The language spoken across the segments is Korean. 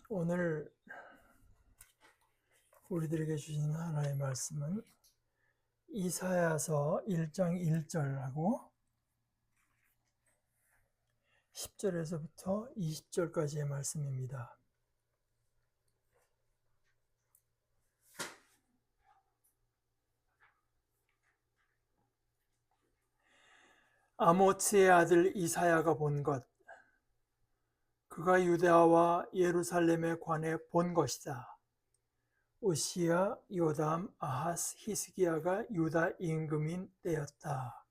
오늘 우리들에게 주신 하나의 말씀은 이사야서 1장 1절하고 10절에서부터 20절까지의 말씀입니다. 아모츠의 아들 이사야가 본 것, 그가 유다와 예루살렘에 관해 본 것이다. 우시야, 요담, 아하스, 히스기야가 유다 임금인 때였다.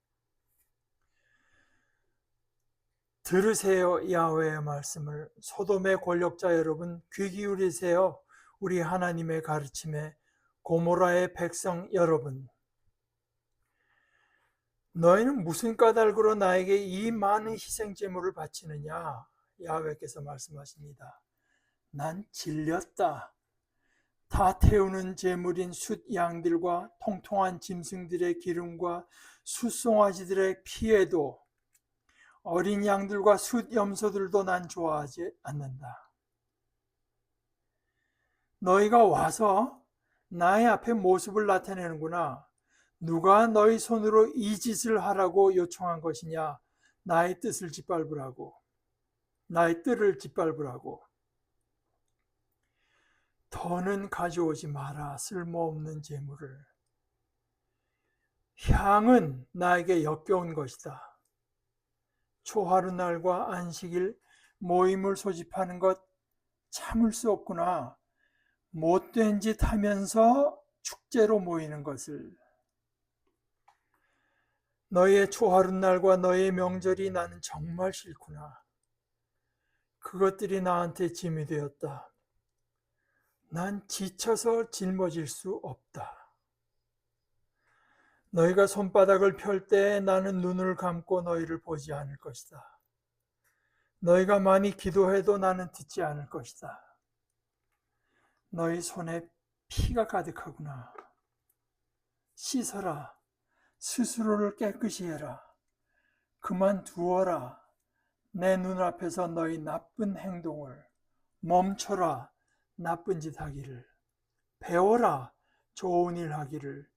들으세요, 야훼의 말씀을. 소돔의 권력자 여러분, 귀 기울이세요. 우리 하나님의 가르침에. 고모라의 백성 여러분, 너희는 무슨 까닭으로 나에게 이 많은 희생 제물을 바치느냐? 야훼께서 말씀하십니다. 난 질렸다. 다 태우는 제물인 숫 양들과 통통한 짐승들의 기름과 숫송아지들의 피에도 어린 양들과 숫 염소들도 난 좋아하지 않는다. 너희가 와서 나의 앞에 모습을 나타내는구나. 누가 너희 손으로 이 짓을 하라고 요청한 것이냐? 나의 뜻을 짓밟으라고. 나의 뜰을 짓밟으라고. 더는 가져오지 마라. 쓸모없는 재물을. 향은 나에게 역겨운 것이다. 초하루날과 안식일 모임을 소집하는 것 참을 수 없구나. 못된 짓 하면서 축제로 모이는 것을. 너희의 초하룻날과 너희의 명절이 나는 정말 싫구나. 그것들이 나한테 짐이 되었다. 난 지쳐서 짊어질 수 없다. 너희가 손바닥을 펼 때 나는 눈을 감고 너희를 보지 않을 것이다. 너희가 많이 기도해도 나는 듣지 않을 것이다. 너희 손에 피가 가득하구나. 씻어라. 스스로를 깨끗이 해라. 그만두어라. 내 눈앞에서 너희 나쁜 행동을. 멈춰라. 나쁜 짓 하기를. 배워라. 좋은 일 하기를.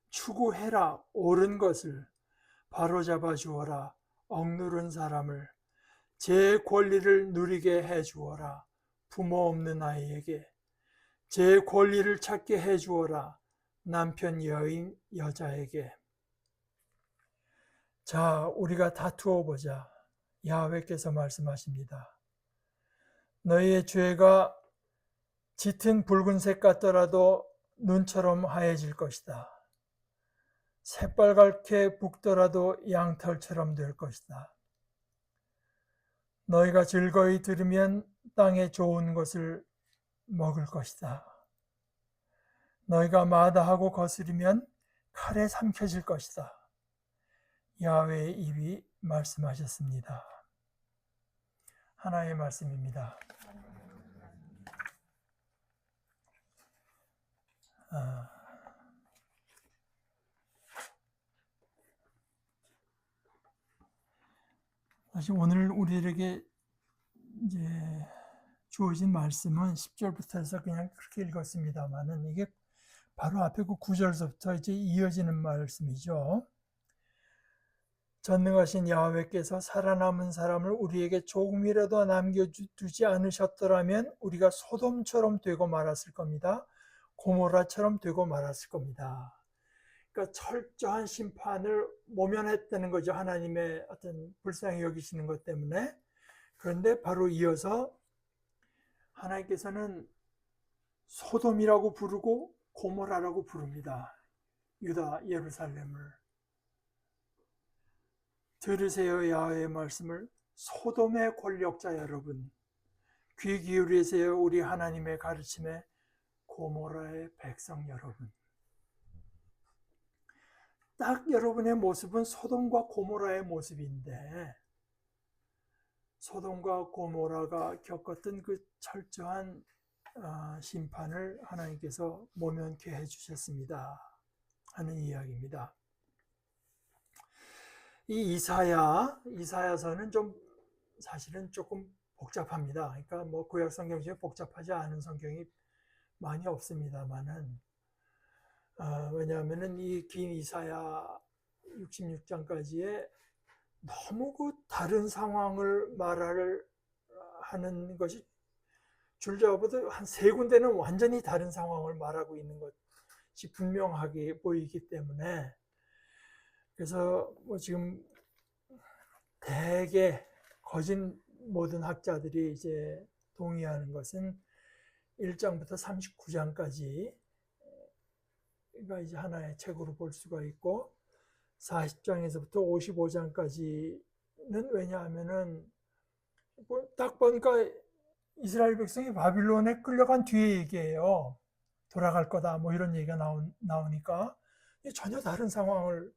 추구해라. 옳은 것을. 바로잡아 주어라. 억누른 사람을. 제 권리를 누리게 해 주어라. 부모 없는 아이에게. 제 권리를 찾게 해 주어라. 남편, 여인, 여자에게. 자, 우리가 다투어 보자. 야훼께서 말씀하십니다. 너희의 죄가 짙은 붉은색 같더라도 눈처럼 하얘질 것이다. 새빨갛게 붓더라도 양털처럼 될 것이다. 너희가 즐거이 들으면 땅에 좋은 것을 먹을 것이다. 너희가 마다하고 거스리면 칼에 삼켜질 것이다. 야훼의 입이 말씀하셨습니다. 하나의 말씀입니다. 사실 오늘 우리에게 이제 주어진 말씀은 10절부터 해서 그냥 그렇게 읽었습니다만은 이게 바로 앞에 그 9절부터 이제 이어지는 말씀이죠. 전능하신 야훼께서 살아남은 사람을 우리에게 조금이라도 남겨두지 않으셨더라면 우리가 소돔처럼 되고 말았을 겁니다. 고모라처럼 되고 말았을 겁니다. 그러니까 철저한 심판을 모면했다는 거죠. 하나님의 어떤 불쌍히 여기시는 것 때문에. 그런데 바로 이어서 하나님께서는 소돔이라고 부르고 고모라라고 부릅니다. 유다 예루살렘을. 들으세요, 야훼의 말씀을. 소돔의 권력자 여러분, 귀 기울이세요. 우리 하나님의 가르침에. 고모라의 백성 여러분. 딱 여러분의 모습은 소돔과 고모라의 모습인데, 소돔과 고모라가 겪었던 그 철저한 심판을 하나님께서 모면케 해주셨습니다 하는 이야기입니다. 이 이사야서는 좀 사실은 조금 복잡합니다. 그러니까 뭐 구약 성경 중에 복잡하지 않은 성경이 많이 없습니다만은 왜냐하면은 이 긴 이사야 66장까지의 너무 그 다른 상황을 하는 것이 줄잡아도 한 세 군데는 완전히 다른 상황을 말하고 있는 것이 분명하게 보이기 때문에 그래서 뭐 지금 대개 거진 모든 학자들이 이제 동의하는 것은 1장부터 39장까지가 이제 하나의 책으로 볼 수가 있고 40장에서부터 55장까지는 왜냐하면은 딱 보니까 이스라엘 백성이 바빌론에 끌려간 뒤에 얘기예요. 돌아갈 거다 뭐 이런 얘기가 나오니까 전혀 다른 상황을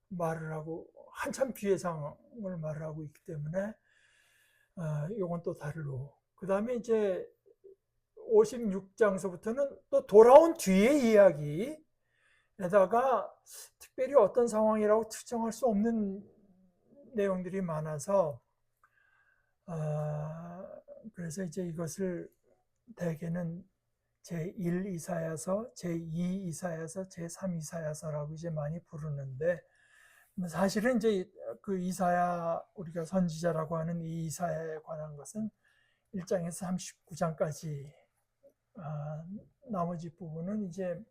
말을 하고 한참 뒤의 상황을 말을 하고 있기 때문에 이건 또 다르고 그 다음에 이제 56장서부터는 또 돌아온 뒤의 이야기에다가 특별히 어떤 상황이라고 특정할 수 없는 내용들이 많아서 그래서 이제 이것을 대개는 제1 이사야서, 제2 이사야서, 제3 이사야서라고 이제 많이 부르는데 사실은 이제 그 이사야 우리가 선지자라고 하는 이 이사야에 관한 것은 1장에서 39장까지 나머지 부분은 이제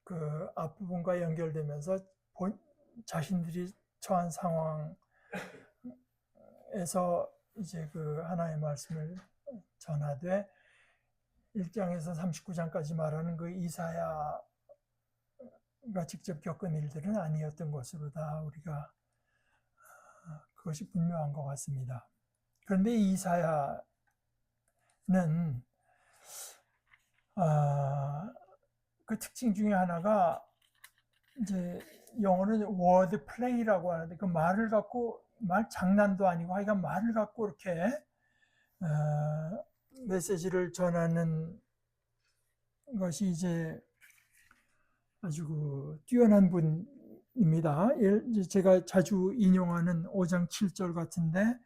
그 앞부분과 연결되면서 자신들이 처한 상황에서 이제 그 하나의 말씀을 전하되 1장에서 39장까지 말하는 그 이사야가 직접 겪은 일들은 아니었던 것으로 다 우리가 그것이 분명한 것 같습니다. 그런데 이사야는 그 특징 중에 하나가 이제 영어는 word play라고 하는데 그 말을 갖고 말 장난도 아니고 하여간 말을 갖고 이렇게 메시지를 전하는 것이 이제 아주 그 뛰어난 분입니다. 제가 자주 인용하는 5장 7절 같은데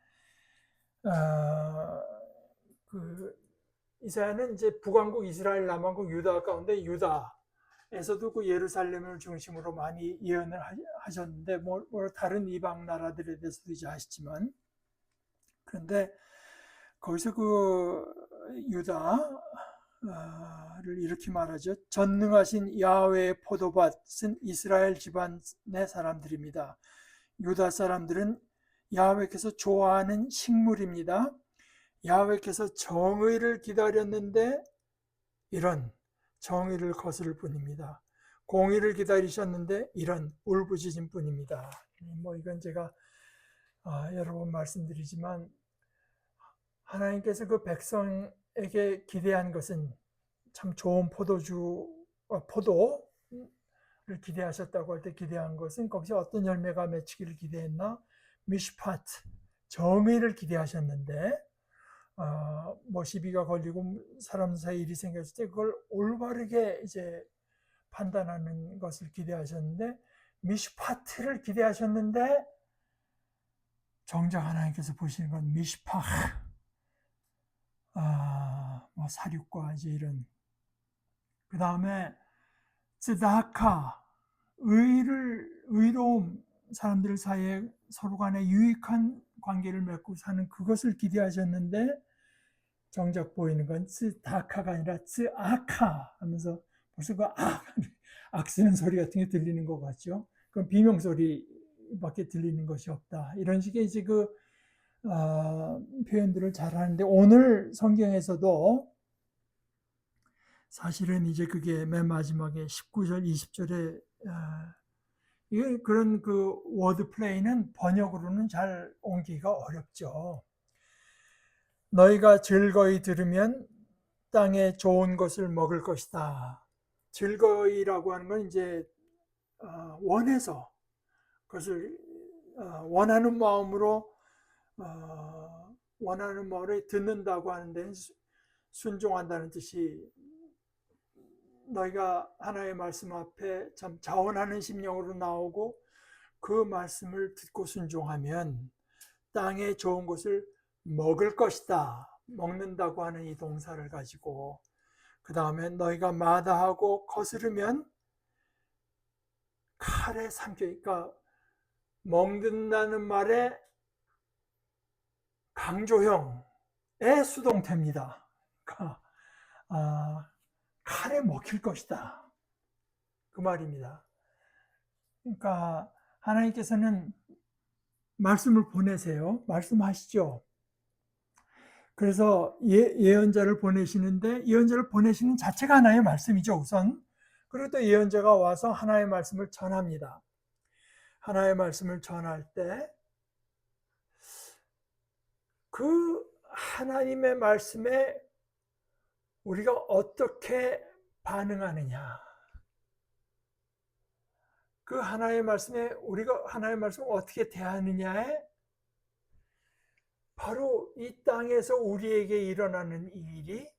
그 이사야는 이제 북왕국 이스라엘, 남왕국 유다 가운데 유다에서도 그 예루살렘을 중심으로 많이 예언을 하셨는데 뭐 다른 이방 나라들에 대해서도 이제 아시지만 그런데 거기서 그 유다를 이렇게 말하죠. 전능하신 야훼의 포도밭은 이스라엘 집안의 사람들입니다. 유다 사람들은 야훼께서 좋아하는 식물입니다. 야훼께서 정의를 기다렸는데 이런 정의를 거스를 뿐입니다. 공의를 기다리셨는데 이런 울부짖은 뿐입니다. 뭐 이건 제가 여러 번 말씀드리지만 하나님께서 그 백성에게 기대한 것은 참 좋은 포도를 기대하셨다고 할 때 기대한 것은 거기서 어떤 열매가 맺히기를 기대했나? 미슈파트, 정의를 기대하셨는데 뭐 시비가 걸리고 사람 사이 일이 생겼을 때 그걸 올바르게 이제 판단하는 것을 기대하셨는데 미슈파트를 기대하셨는데 정작 하나님께서 보시는 건 미슈파 뭐 사륙과 이제 이런 그 다음에 츠다카 의로움 사람들 사이에 서로 간에 유익한 관계를 맺고 사는 그것을 기대하셨는데 정작 보이는 건 츠다카가 아니라 츠아카 하면서 벌써 그 악 쓰는 소리 같은 게 들리는 것 같죠. 그럼 비명 소리밖에 들리는 것이 없다. 이런 식의 이제 그 표현들을 잘 하는데 오늘 성경에서도 사실은 이제 그게 맨 마지막에 19절, 20절에 그런 그 워드 플레이는 번역으로는 잘 옮기기가 어렵죠. 너희가 즐거이 들으면 땅에 좋은 것을 먹을 것이다. 즐거이라고 하는 건 이제 원해서 그것을 원하는 마음으로 듣는다고 하는 데는 순종한다는 뜻이 너희가 하나의 말씀 앞에 참 자원하는 심령으로 나오고 그 말씀을 듣고 순종하면 땅에 좋은 것을 먹을 것이다. 먹는다고 하는 이 동사를 가지고 그 다음에 너희가 마다하고 거스르면 칼에 삼켜. 그러니까 먹는다는 말에 강조형의 수동태입니다. 그러니까 칼에 먹힐 것이다. 그 말입니다. 그러니까 하나님께서는 말씀을 보내세요. 말씀하시죠. 그래서 예언자를 보내시는데 예언자를 보내시는 자체가 하나의 말씀이죠, 우선. 그리고 또 예언자가 와서 하나의 말씀을 전합니다. 하나의 말씀을 전할 때 그 하나님의 말씀에 우리가 어떻게 반응하느냐, 그 하나님의 말씀에 우리가 하나님의 말씀을 어떻게 대하느냐에 바로 이 땅에서 우리에게 일어나는 일이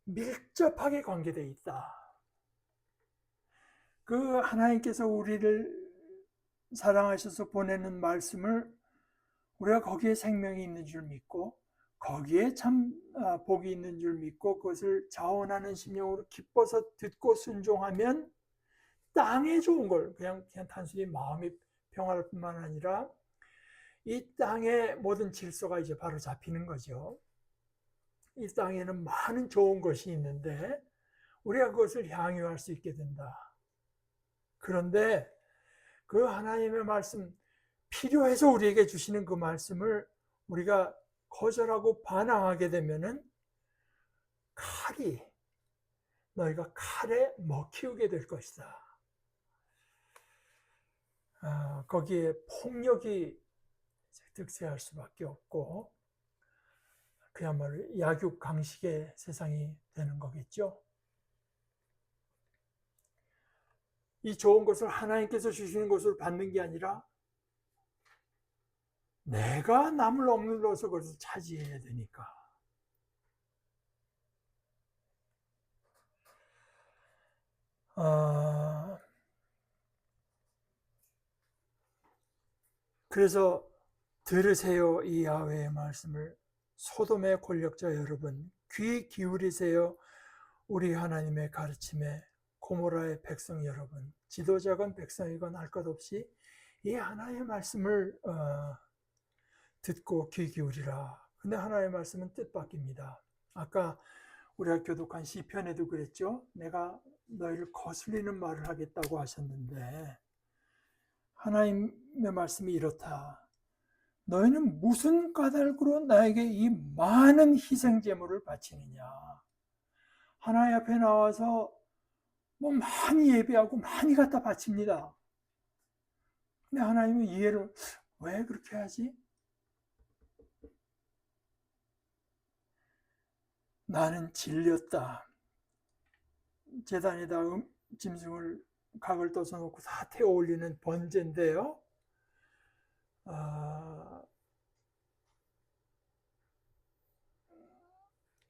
밀접하게 관계되어 있다. 그 하나님께서 우리를 사랑하셔서 보내는 말씀을 우리가 거기에 생명이 있는 줄 믿고 거기에 참 복이 있는 줄 믿고 그것을 자원하는 심령으로 기뻐서 듣고 순종하면 땅에 좋은 걸 그냥 단순히 마음이 평화할 뿐만 아니라 이 땅의 모든 질서가 이제 바로 잡히는 거죠. 이 땅에는 많은 좋은 것이 있는데 우리가 그것을 향유할 수 있게 된다. 그런데 그 하나님의 말씀, 필요해서 우리에게 주시는 그 말씀을 우리가 거절하고 반항하게 되면은 칼이 너희가 칼에 먹히게 될 것이다. 거기에 폭력이 득세할 수밖에 없고 그야말로 약육강식의 세상이 되는 거겠죠. 이 좋은 것을 하나님께서 주시는 것을 받는 게 아니라 내가 남을 억눌러서 그것을 차지해야 되니까. 그래서 들으세요, 이 야훼의 말씀을. 소돔의 권력자 여러분, 귀 기울이세요, 우리 하나님의 가르침에. 고모라의 백성 여러분, 지도자건 백성이건 할 것 없이 이 하나님의 말씀을 듣고 귀 기울이라. 근데 하나님의 말씀은 뜻밖입니다. 아까 우리가 교독한 시편에도 그랬죠. 내가 너희를 거슬리는 말을 하겠다고 하셨는데 하나님의 말씀이 이렇다. 너희는 무슨 까닭으로 나에게 이 많은 희생 제물을 바치느냐. 하나님 앞에 나와서 뭐 많이 예배하고 많이 갖다 바칩니다. 근데 하나님은 이해를 왜 그렇게 하지? 나는 질렸다. 제단에다 짐승을 각을 떠서 놓고 다 태워 올리는 번제인데요.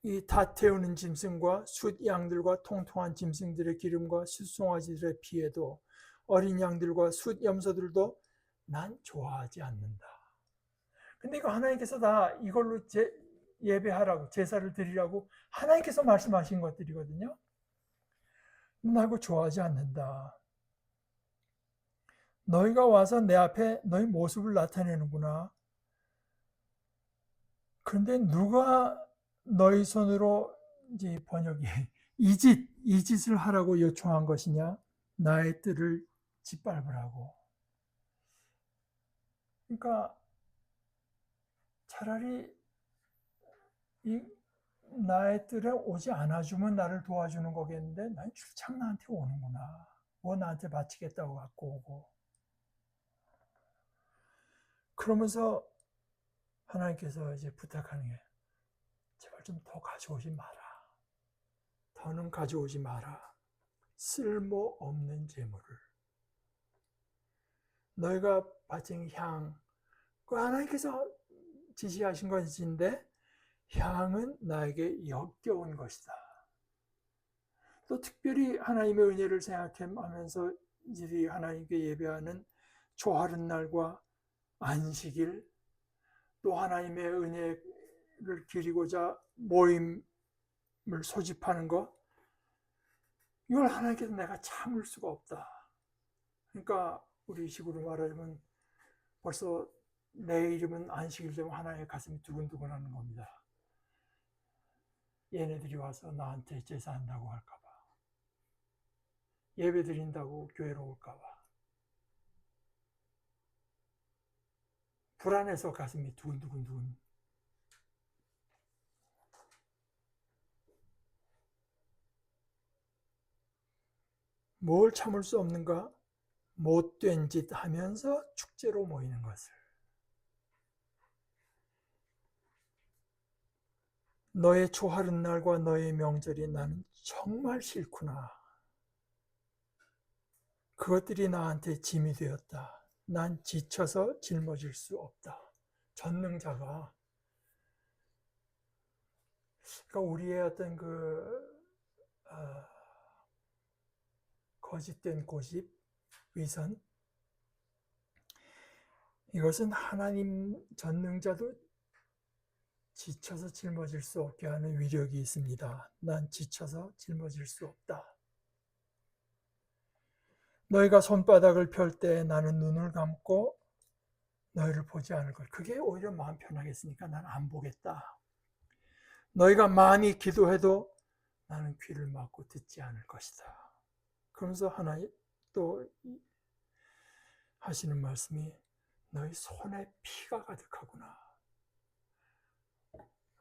이 다 태우는 짐승과 숫 양들과 통통한 짐승들의 기름과 숫송아지들의 피에도 어린 양들과 숫 염소들도 난 좋아하지 않는다. 근데 이거 하나님께서 다 이걸로 예배하라고, 제사를 드리라고 하나님께서 말씀하신 것들이거든요. 나 그거 좋아하지 않는다. 너희가 와서 내 앞에 너희 모습을 나타내는구나. 그런데 누가 너희 손으로, 이제 번역이 이 짓을 하라고 요청한 것이냐? 나의 뜰을 짓밟으라고. 그러니까 차라리 이 나의 뜰에 오지 않아주면 나를 도와주는 거겠는데 난 출장 나한테 오는구나. 뭐 나한테 바치겠다고 갖고 오고. 그러면서 하나님께서 이제 부탁하는 게 제발 좀 더 가져오지 마라. 더는 가져오지 마라. 쓸모없는 재물을. 너희가 바친 향, 그 하나님께서 지시하신 것인데 향은 나에게 역겨운 것이다. 또 특별히 하나님의 은혜를 생각하면서 이들이 하나님께 예배하는 초하룻날과 안식일, 또 하나님의 은혜를 기리고자 모임을 소집하는 것, 이걸 하나님께서 내가 참을 수가 없다. 그러니까 우리 식으로 말하자면 벌써 내 이름은 안식일 되면 하나님의 가슴이 두근두근 하는 겁니다. 얘네들이 와서 나한테 제사한다고 할까봐, 예배 드린다고 교회로 올까봐, 불안해서 가슴이 두근두근. 뭘 참을 수 없는가? 못된 짓 하면서 축제로 모이는 것을. 너의 초하룻 날과 너의 명절이 나는 정말 싫구나. 그것들이 나한테 짐이 되었다. 난 지쳐서 짊어질 수 없다. 전능자가, 그러니까 우리의 어떤 거짓된 고집, 위선, 이것은 하나님 전능자도 지쳐서 짊어질 수 없게 하는 위력이 있습니다. 난 지쳐서 짊어질 수 없다. 너희가 손바닥을 펼 때 나는 눈을 감고 너희를 보지 않을 것. 그게 오히려 마음 편하겠으니까 난 안 보겠다. 너희가 많이 기도해도 나는 귀를 막고 듣지 않을 것이다. 그러면서 하나님 또 하시는 말씀이 너희 손에 피가 가득하구나.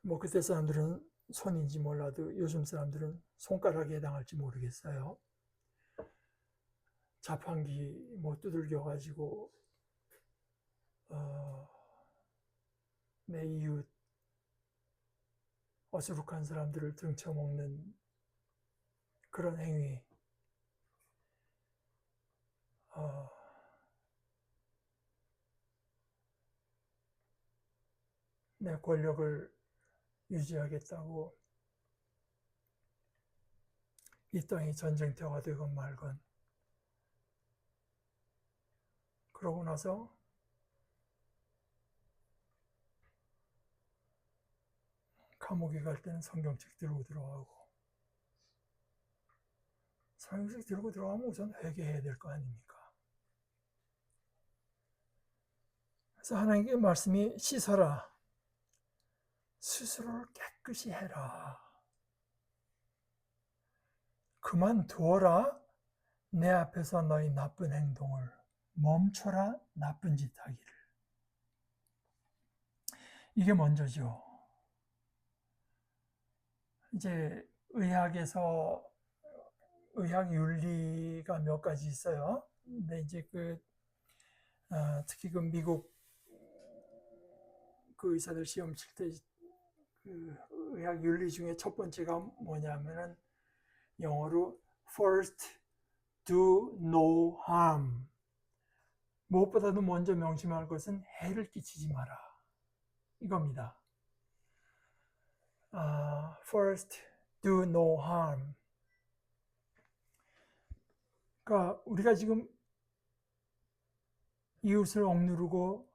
뭐 그때 사람들은 손인지 몰라도 요즘 사람들은 손가락에 해당할지 모르겠어요. 자판기 뭐 두들겨 가지고 내 이웃 어수룩한 사람들을 등쳐먹는 그런 행위, 내 권력을 유지하겠다고 이 땅이 전쟁터가 되건 말건, 그러고 나서 감옥에 갈 때는 성경책 들고 들어가고, 성경책 들고 들어가면 우선 회개해야 될 거 아닙니까? 그래서 하나님의 말씀이 씻어라, 스스로를 깨끗이 해라, 그만두어라, 내 앞에서 너희 나쁜 행동을 멈춰라, 나쁜 짓 하기를. 이게 먼저죠. 이제 의학에서 의학 윤리가 몇 가지 있어요. 근데 이제 특히 미국 의사들 시험 칠 때 의학 윤리 중에 첫 번째가 뭐냐면은 영어로 first do no harm. 무엇보다도 먼저 명심할 것은 해를 끼치지 마라. 이겁니다. First do no harm. 그러니까 우리가 지금 이웃을 억누르고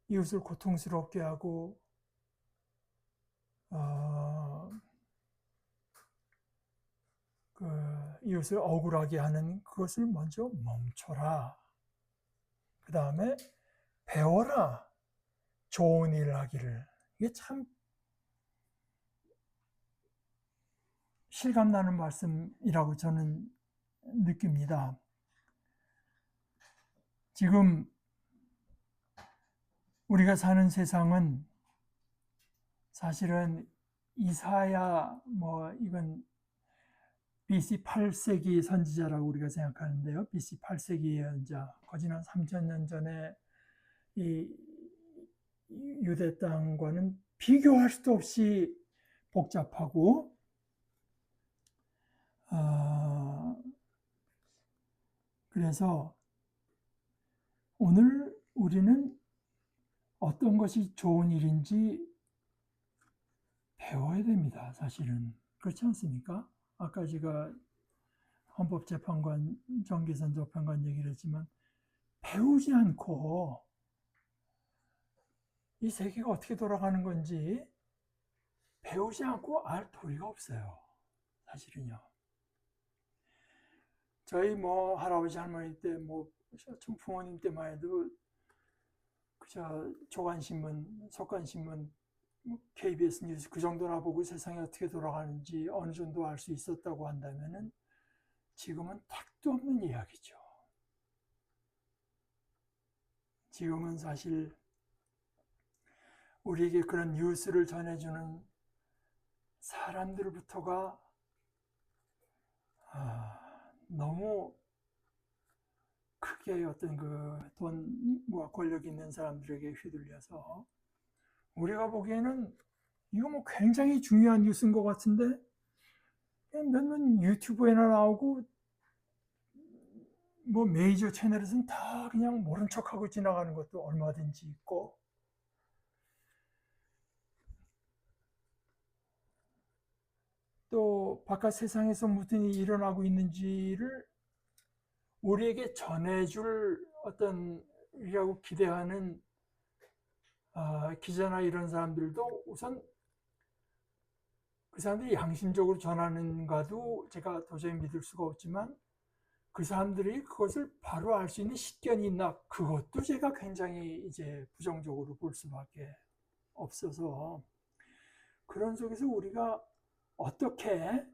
이웃을 고통스럽게 하고 이웃을 억울하게 하는 그것을 먼저 멈춰라. 그 다음에 배워라. 좋은 일을 하기를. 이게 참 실감나는 말씀이라고 저는 느낍니다. 지금 우리가 사는 세상은 사실은 이사야 이건 BC 8세기 선지자라고 우리가 생각하는데요. BC 8세기 예언자, 거진 한 3000년 전에 이 유대 땅과는 비교할 수도 없이 복잡하고 그래서 오늘 우리는 어떤 것이 좋은 일인지 배워야 됩니다. 사실은 그렇지 않습니까? 아까 제가 헌법재판관 정기선 재판관 얘기를 했지만 배우지 않고 이 세계가 어떻게 돌아가는 건지 배우지 않고 알 도리가 없어요. 사실은요. 저희 뭐 할아버지 할머니 때 뭐 부모님 때만 해도 그저 조간신문, 속간신문, KBS 뉴스 그 정도나 보고 세상이 어떻게 돌아가는지 어느 정도 알 수 있었다고 한다면은 지금은 택도 없는 이야기죠. 지금은 사실 우리에게 그런 뉴스를 전해주는 사람들부터가 너무 크게 어떤 그 돈과 권력 있는 사람들에게 휘둘려서 우리가 보기에는 이거 뭐 굉장히 중요한 뉴스인 것 같은데 몇몇 유튜브에나 나오고 뭐 메이저 채널에서는 다 그냥 모른 척하고 지나가는 것도 얼마든지 있고 또 바깥 세상에서 무슨 일이 일어나고 있는지를 우리에게 전해줄 어떤 우리라고 기대하는 기자나 이런 사람들도 우선 그 사람들이 양심적으로 전하는가도 제가 도저히 믿을 수가 없지만 그 사람들이 그것을 바로 알 수 있는 식견이 있나 그것도 제가 굉장히 이제 부정적으로 볼 수밖에 없어서 그런 속에서 우리가 어떻게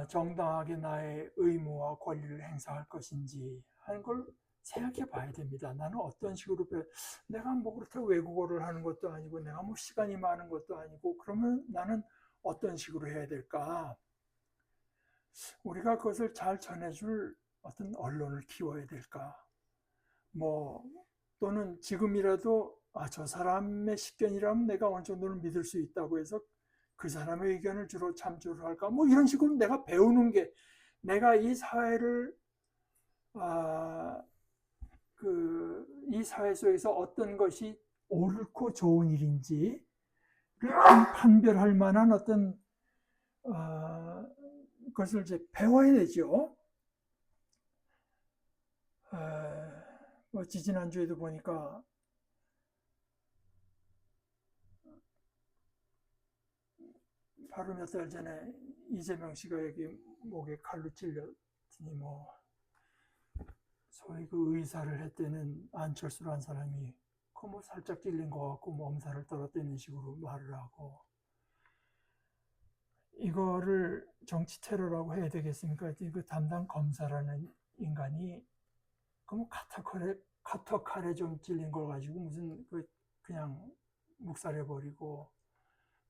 정당하게 나의 의무와 권리를 행사할 것인지 하는 걸 생각해 봐야 됩니다. 나는 어떤 식으로 내가 뭐 그렇다고 외국어를 하는 것도 아니고 내가 뭐 시간이 많은 것도 아니고 그러면 나는 어떤 식으로 해야 될까? 우리가 그것을 잘 전해줄 어떤 언론을 키워야 될까? 뭐 또는 지금이라도 저 사람의 식견이라면 내가 어느 정도는 믿을 수 있다고 해서 그 사람의 의견을 주로 참조를 할까? 뭐 이런 식으로 내가 배우는 게 내가 이 사회를 이 사회 속에서 어떤 것이 옳고 좋은 일인지 판별할 만한 어떤 것을 이제 배워야 되죠. 뭐 지지난주에도 보니까 바로 몇 달 전에 이재명 씨가 여기 목에 칼로 찔렸더니 뭐 소위 그 의사를 했다는 안철수라는 사람이 그 뭐 살짝 찔린 것 같고 뭐 엄살을 떨었다는 식으로 말을 하고 이거를 정치 테러라고 해야 되겠습니까? 그 담당 검사라는 인간이 그 뭐 카터칼에 좀 찔린 걸 가지고 무슨 그냥 묵살해 버리고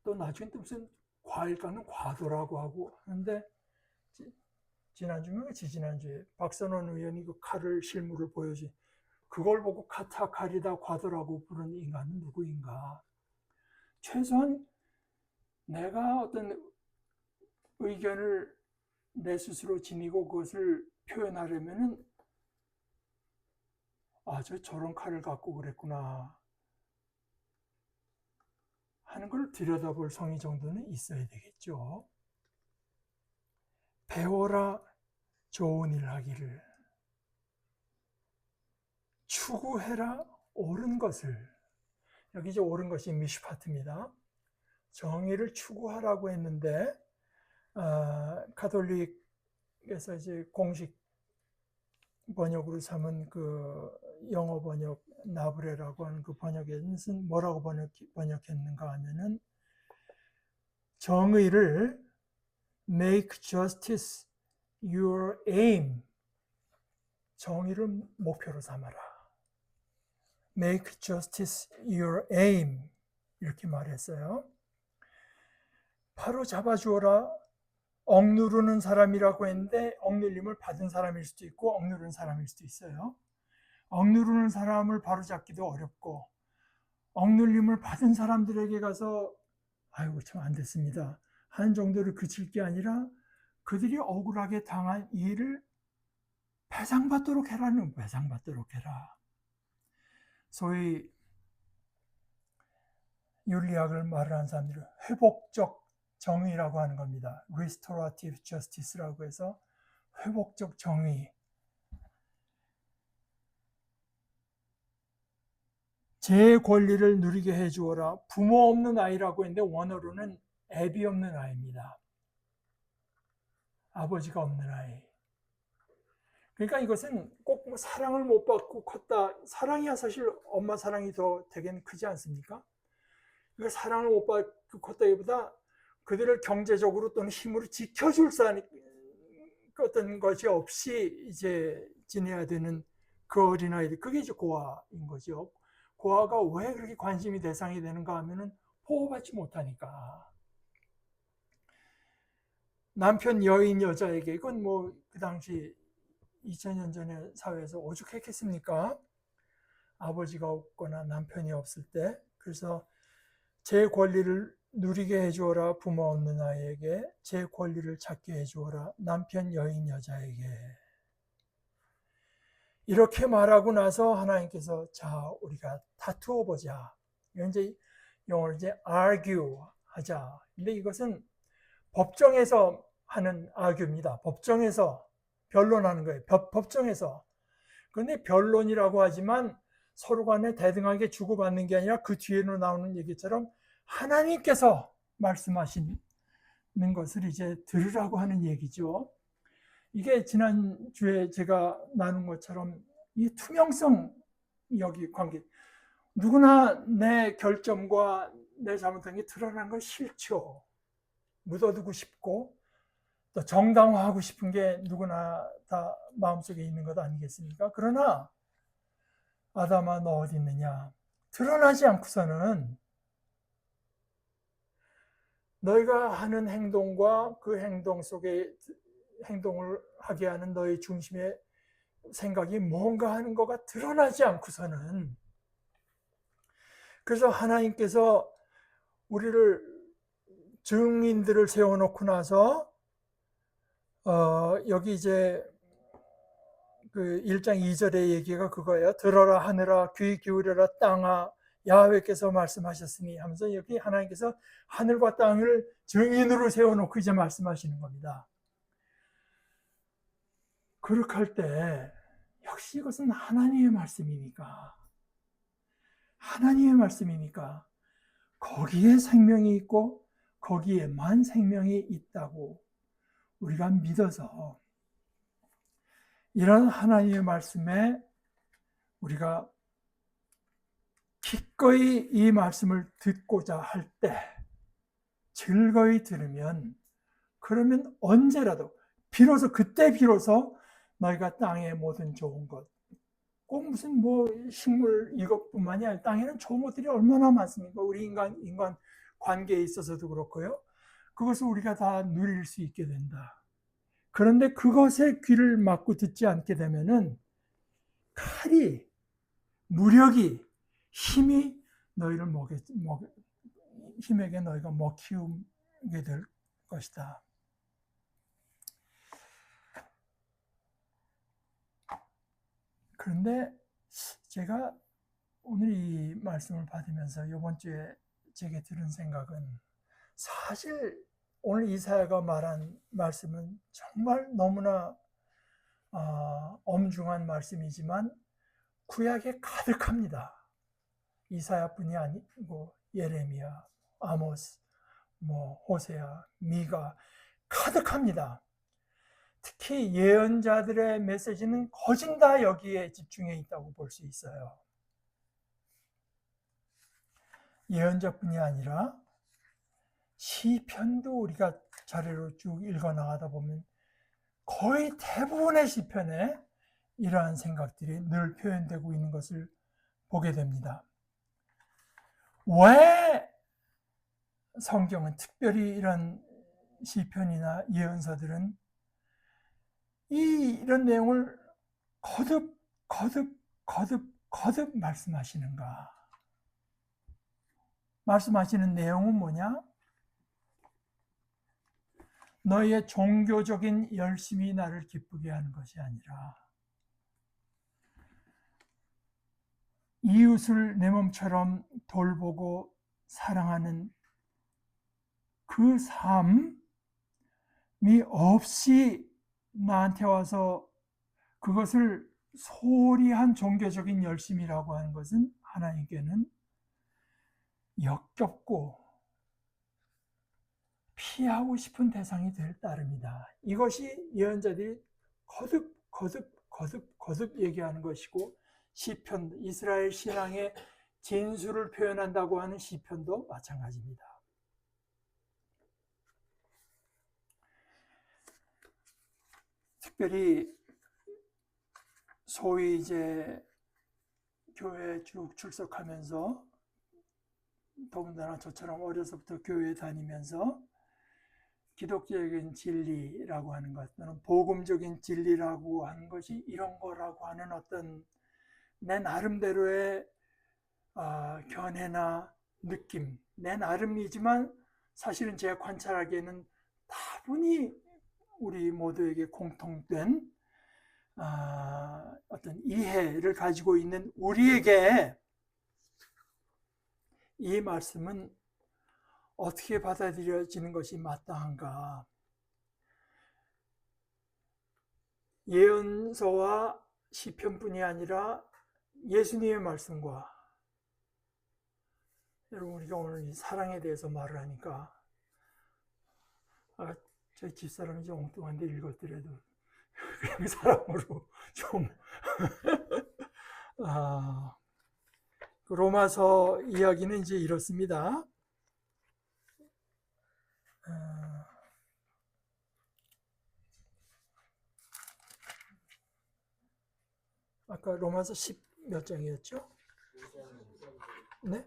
또 나중에 또 무슨 과일 깎는 과도라고 하고 하는데 지난주에 박선원 의원이 그 칼을 실물을 보여주지 그걸 보고 카타칼이다 과도라고 부른 인간은 누구인가? 최소한 내가 어떤 의견을 내 스스로 지니고 그것을 표현하려면은 저런 칼을 갖고 그랬구나 하는 걸 들여다볼 성의 정도는 있어야 되겠죠. 배워라 좋은 일 하기를 추구해라 옳은 것을 여기 이제 옳은 것이 미슈파트입니다. 정의를 추구하라고 했는데 가톨릭에서 이제 공식 번역으로 삼은 그 영어 번역 나브레라고 하는 그 번역에는 뭐라고 번역했는가 하면은 정의를 make justice your aim 정의를 목표로 삼아라. make justice your aim 이렇게 말했어요. 바로 잡아주어라. 억누르는 사람이라고 했는데 억눌림을 받은 사람일 수도 있고 억누르는 사람일 수도 있어요. 억누르는 사람을 바로잡기도 어렵고 억눌림을 받은 사람들에게 가서 아이고 참 안 됐습니다 하는 정도를 그칠 게 아니라 그들이 억울하게 당한 일을 배상받도록 해라는 배상받도록 해라. 소위 윤리학을 말하는 사람들은 회복적 정의라고 하는 겁니다. restorative justice라고 해서 회복적 정의. 제 권리를 누리게 해주어라. 부모 없는 아이라고 했는데 원어로는 애비 없는 아이입니다. 아버지가 없는 아이. 그러니까 이것은 꼭 사랑을 못 받고 컸다. 사랑이야 사실 엄마 사랑이 더 되게는 크지 않습니까? 그러니까 사랑을 못 받고 컸다기보다 그들을 경제적으로 또는 힘으로 지켜줄 어떤 것이 없이 이제 지내야 되는 그 어린아이들. 그게 이제 고아인 거죠. 고아가 왜 그렇게 관심이 대상이 되는가 하면은 보호받지 못하니까. 남편 여인 여자에게, 이건 뭐 그 당시 2000년 전의 사회에서 오죽했겠습니까? 아버지가 없거나 남편이 없을 때. 그래서 제 권리를 누리게 해주어라. 부모 없는 아이에게. 제 권리를 찾게 해주어라. 남편 여인 여자에게. 이렇게 말하고 나서 하나님께서 자, 우리가 다투어 보자. 이제 영어로 이제 argue 하자. 근데 이것은 법정에서 하는 argu입니다. 법정에서 변론하는 거예요. 법정에서. 그런데 변론이라고 하지만 서로 간에 대등하게 주고받는 게 아니라 그 뒤에로 나오는 얘기처럼 하나님께서 말씀하시는 것을 이제 들으라고 하는 얘기죠. 이게 지난주에 제가 나눈 것처럼 이 투명성, 여기 관계. 누구나 내 결점과 내 잘못한 게 드러나는 걸 싫죠. 묻어두고 싶고 또 정당화하고 싶은 게 누구나 다 마음속에 있는 것 아니겠습니까? 그러나 아담아 너 어디 있느냐? 드러나지 않고서는 너희가 하는 행동과 그 행동 속에 행동을 하게 하는 너희 중심의 생각이 뭔가 하는 거가 드러나지 않고서는, 그래서 하나님께서 우리를 증인들을 세워놓고 나서 여기 이제 그 1장 2절의 얘기가 그거예요. 들어라 하늘아 귀 기울여라 땅아 야훼께서 말씀하셨으니 하면서 여기 하나님께서 하늘과 땅을 증인으로 세워놓고 이제 말씀하시는 겁니다. 그렇게 할 때 역시 이것은 하나님의 말씀이니까, 하나님의 말씀이니까 거기에 생명이 있고 거기에만 생명이 있다고 우리가 믿어서 이런 하나님의 말씀에 우리가 기꺼이 이 말씀을 듣고자 할 때 즐거이 들으면, 그러면 언제라도 비로소 그때 비로소 너희가 땅의 모든 좋은 것, 꼭 무슨 뭐 식물 이것뿐만이 아니라 땅에는 좋은 것들이 얼마나 많습니까? 우리 인간 관계에 있어서도 그렇고요. 그것을 우리가 다 누릴 수 있게 된다. 그런데 그것에 귀를 막고 듣지 않게 되면은 칼이, 무력이, 힘이 너희를 힘에게 너희가 먹히게 될 것이다. 그런데 제가 오늘 이 말씀을 받으면서 이번 주에 제게 들은 생각은, 사실 오늘 이사야가 말한 말씀은 정말 너무나 엄중한 말씀이지만 구약에 가득합니다. 이사야뿐이 아니고 예레미야, 아모스, 호세아, 미가 가득합니다. 특히 예언자들의 메시지는 거진 다 여기에 집중해 있다고 볼 수 있어요. 예언자뿐이 아니라 시편도 우리가 자료로 쭉 읽어 나가다 보면 거의 대부분의 시편에 이러한 생각들이 늘 표현되고 있는 것을 보게 됩니다. 왜 성경은, 특별히 이런 시편이나 예언서들은 이런 내용을 거듭 말씀하시는가? 말씀하시는 내용은 뭐냐? 너희의 종교적인 열심이 나를 기쁘게 하는 것이 아니라 이웃을 내 몸처럼 돌보고 사랑하는 그 삶이 없이 나한테 와서 그것을 소홀히 한 종교적인 열심이라고 하는 것은 하나님께는 역겹고 피하고 싶은 대상이 될 따름이다. 이것이 예언자들이 거듭 얘기하는 것이고, 시편, 이스라엘 신앙의 진수를 표현한다고 하는 시편도 마찬가지입니다. 특별히 소위 이제 교회에 쭉 출석하면서, 더군다나 저처럼 어려서부터 교회에 다니면서 기독교적인 진리라고 하는 것, 또는 복음적인 진리라고 하는 것이 이런 거라고 하는 어떤 내 나름대로의 견해나 느낌, 내 나름이지만 사실은 제가 관찰하기에는 다분히 우리 모두에게 공통된 어떤 이해를 가지고 있는 우리에게 이 말씀은 어떻게 받아들여지는 것이 마땅한가? 예언서와 시편뿐이 아니라 예수님의 말씀과, 여러분 우리가 오늘 이 사랑에 대해서 말을 하니까 저희 집사람이 좀 엉뚱한데 읽었더라도 그냥 사랑으로 좀 로마서 이야기는 이제 이렇습니다. 아까 로마서 10 몇 장이었죠? 네?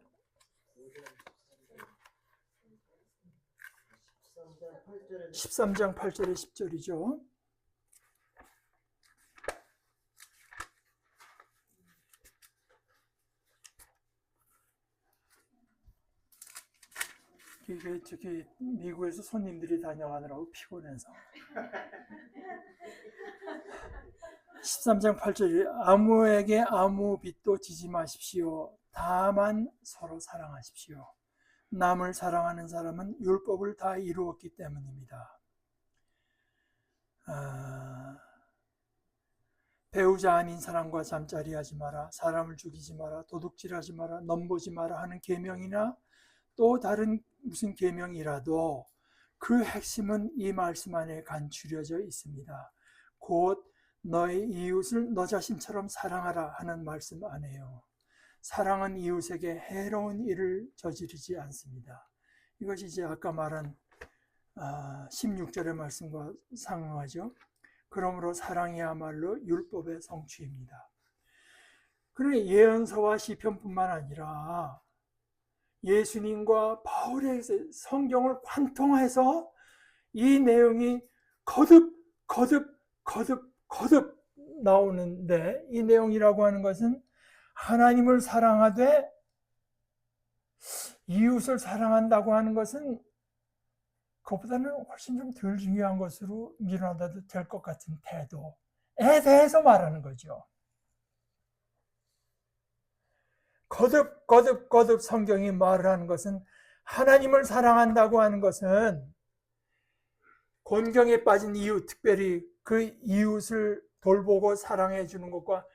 13장 8절에 10절이죠. 이게 저기 미국에서 손님들이 다녀가느라고 피곤해서. 13장 8절에 아무에게 아무 빚도 지지 마십시오. 다만 서로 사랑하십시오. 남을 사랑하는 사람은 율법을 다 이루었기 때문입니다. 배우자 아닌 사람과 잠자리하지 마라, 사람을 죽이지 마라, 도둑질하지 마라, 넘보지 마라 하는 계명이나 또 다른 무슨 계명이라도 그 핵심은 이 말씀 안에 간추려져 있습니다. 곧 너의 이웃을 너 자신처럼 사랑하라 하는 말씀 안에요. 사랑은 이웃에게 해로운 일을 저지르지 않습니다. 이것이 이제 아까 말한 16절의 말씀과 상응하죠. 그러므로 사랑이야말로 율법의 성취입니다. 그러니 예언서와 시편뿐만 아니라 예수님과 바울의 성경을 관통해서 이 내용이 거듭 나오는데, 이 내용이라고 하는 것은 하나님을 사랑하되 이웃을 사랑한다고 하는 것은 그것보다는 훨씬 좀 덜 중요한 것으로 밀어놔도 될 것 같은 태도에 대해서 말하는 거죠. 거듭 성경이 말을 하는 것은 하나님을 사랑한다고 하는 것은 곤경에 빠진 이웃, 특별히 그 이웃을 돌보고 사랑해 주는 것과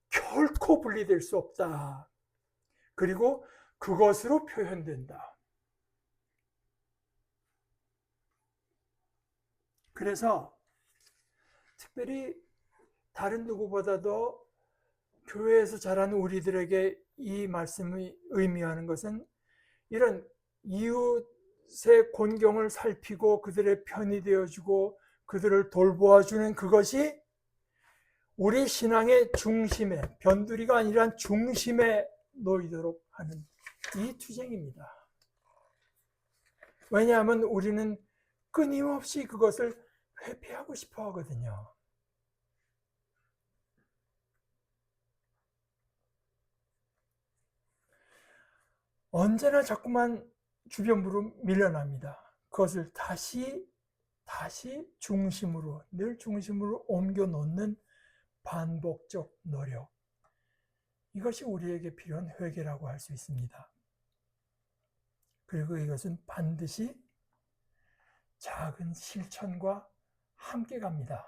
결코 분리될 수 없다. 그리고 그것으로 표현된다. 그래서 특별히 다른 누구보다도 교회에서 자라는 우리들에게 이 말씀이 의미하는 것은 이런 이웃의 곤경을 살피고 그들의 편이 되어주고 그들을 돌보아주는 그것이 우리 신앙의 중심에, 변두리가 아니라 중심에 놓이도록 하는 이 투쟁입니다. 왜냐하면 우리는 끊임없이 그것을 회피하고 싶어 하거든요. 언제나 자꾸만 주변부로 밀려납니다. 그것을 다시 중심으로, 늘 중심으로 옮겨 놓는 반복적 노력. 이것이 우리에게 필요한 회개라고 할 수 있습니다. 그리고 이것은 반드시 작은 실천과 함께 갑니다.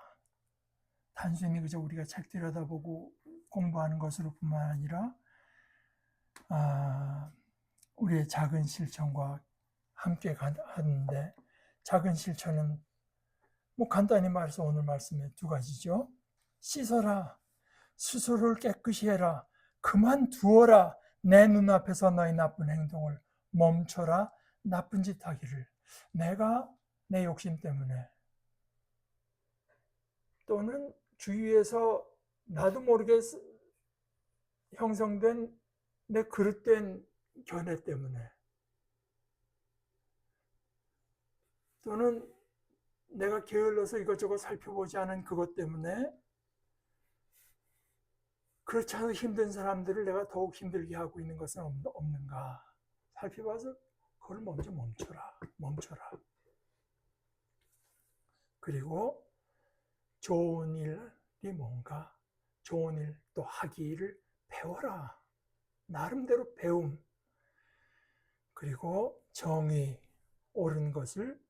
단순히 그저 우리가 책 들여다보고 공부하는 것으로 뿐만 아니라 우리의 작은 실천과 함께 하는데, 작은 실천은 뭐 간단히 말해서 오늘 말씀에 두 가지죠. 씻어라, 스스로를 깨끗이 해라, 그만두어라, 내 눈앞에서 너희 나쁜 행동을 멈춰라, 나쁜 짓 하기를. 내가 내 욕심 때문에 또는 주위에서 나도 모르게 형성된 내 그릇된 견해 때문에 또는 내가 게을러서 이것저것 살펴보지 않은 그것 때문에 그렇지 않아도 힘든 사람들을 내가 더욱 힘들게 하고 있는 것은 없는가 살펴봐서 그걸 먼저 멈춰라. 그리고 좋은 일이 뭔가, 좋은 일 또 하기를 배워라. 나름대로 배움. 그리고 정의, 옳은 것을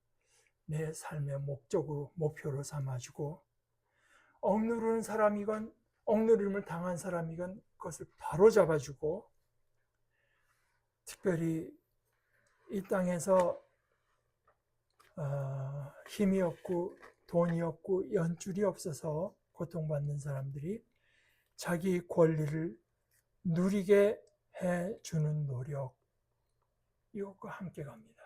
내 삶의 목표로 삼아주고, 억누르는 사람이건 억누림을 당한 사람이건 그것을 바로 잡아주고, 특별히 이 땅에서 힘이 없고 돈이 없고 연줄이 없어서 고통받는 사람들이 자기 권리를 누리게 해주는 노력, 이것과 함께 갑니다.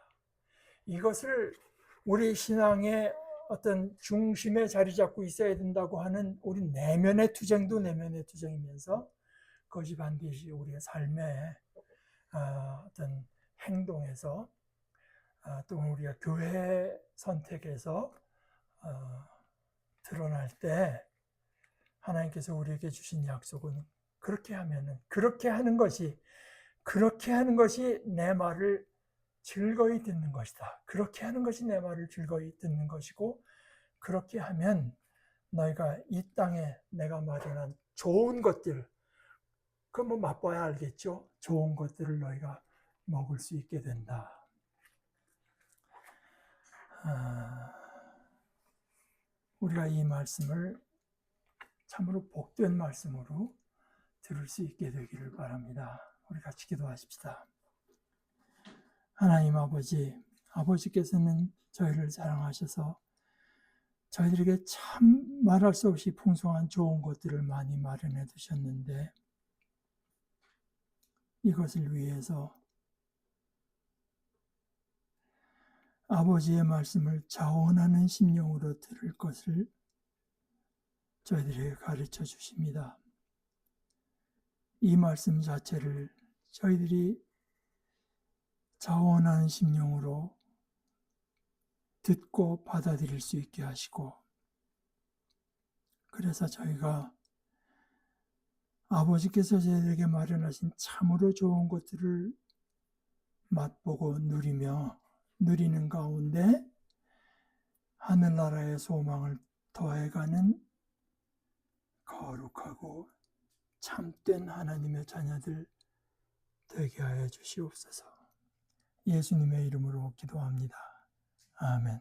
이것을 우리 신앙의 어떤 중심에 자리 잡고 있어야 된다고 하는 우리 내면의 투쟁도 내면의 투쟁이면서 그것이 반드시 우리의 삶의 어떤 행동에서 또 우리가 교회 선택에서 드러날 때 하나님께서 우리에게 주신 약속은 그렇게 하는 것이 내 말을 즐거이 듣는 것이다. 그렇게 하는 것이 내 말을 즐거이 듣는 것이고, 그렇게 하면 너희가 이 땅에 내가 마련한 좋은 것들, 그건 뭐 맛봐야 알겠죠? 좋은 것들을 너희가 먹을 수 있게 된다. 우리가 이 말씀을 참으로 복된 말씀으로 들을 수 있게 되기를 바랍니다. 우리 같이 기도하십시다. 하나님 아버지께서는 저희를 사랑하셔서 저희들에게 참 말할 수 없이 풍성한 좋은 것들을 많이 마련해 두셨는데, 이것을 위해서 아버지의 말씀을 자원하는 심령으로 들을 것을 저희들에게 가르쳐 주십니다. 이 말씀 자체를 저희들이 자원하는 심령으로 듣고 받아들일 수 있게 하시고, 그래서 저희가 아버지께서 저희들에게 마련하신 참으로 좋은 것들을 맛보고 누리는 가운데 하늘나라의 소망을 더해가는 거룩하고 참된 하나님의 자녀들 되게 하여 주시옵소서. 예수님의 이름으로 기도합니다. 아멘.